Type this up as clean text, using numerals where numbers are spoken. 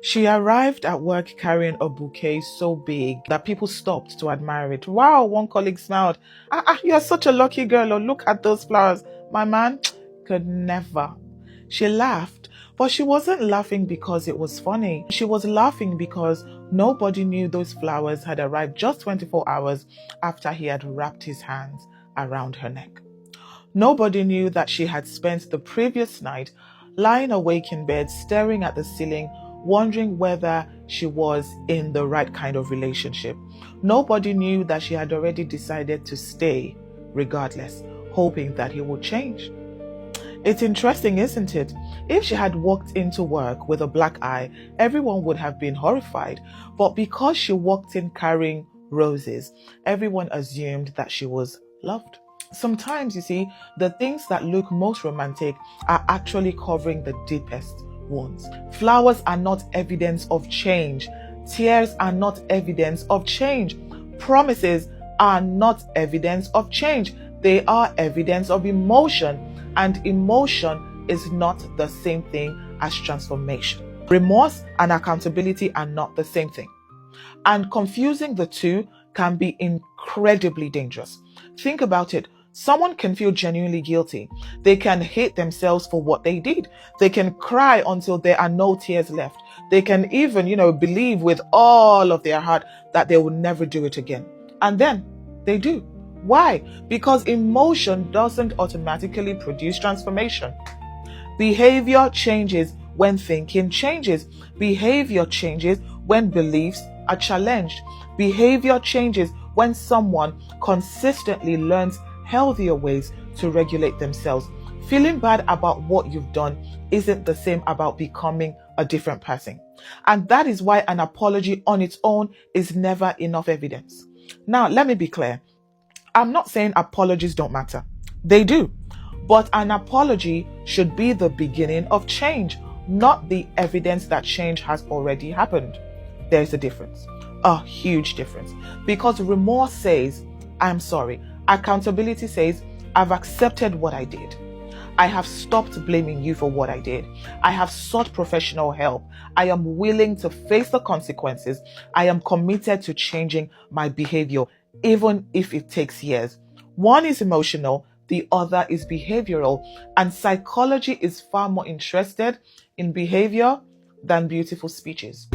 She arrived at work carrying a bouquet so big that people stopped to admire it. Wow, one colleague smiled. You're such a lucky girl. Oh, look at those flowers. My man could never. She laughed, but she wasn't laughing because it was funny. She was laughing because nobody knew those flowers had arrived just 24 hours after he had wrapped his hands around her neck. Nobody knew that she had spent the previous night lying awake in bed, staring at the ceiling, wondering whether she was in the right kind of relationship. Nobody knew that she had already decided to stay regardless, hoping that he would change. It's interesting, isn't it? If she had walked into work with a black eye, everyone would have been horrified. But because she walked in carrying roses, everyone assumed that she was loved. Sometimes, you see, the things that look most romantic are actually covering the deepest wounds. Flowers are not evidence of change. Tears are not evidence of change. Promises are not evidence of change. They are evidence of emotion. And emotion is not the same thing as transformation. Remorse and accountability are not the same thing. And confusing the two can be incredibly dangerous. Think about it. Someone can feel genuinely guilty. They can hate themselves for what they did. They can cry until there are no tears left. They can even, believe with all of their heart that they will never do it again. And then they do. Why? Because emotion doesn't automatically produce transformation. Behavior changes when thinking changes. Behavior changes when beliefs are challenged. Behavior changes when someone consistently learns healthier ways to regulate themselves. Feeling bad about what you've done isn't the same about becoming a different person. And that is why an apology on its own is never enough evidence. Now, let me be clear. I'm not saying apologies don't matter. They do. But an apology should be the beginning of change, not the evidence that change has already happened. There's a difference, a huge difference. Because remorse says, I'm sorry. Accountability says, I've accepted what I did. I have stopped blaming you for what I did. I have sought professional help. I am willing to face the consequences. I am committed to changing my behavior, even if it takes years. One is emotional, the other is behavioral, and psychology is far more interested in behavior than beautiful speeches.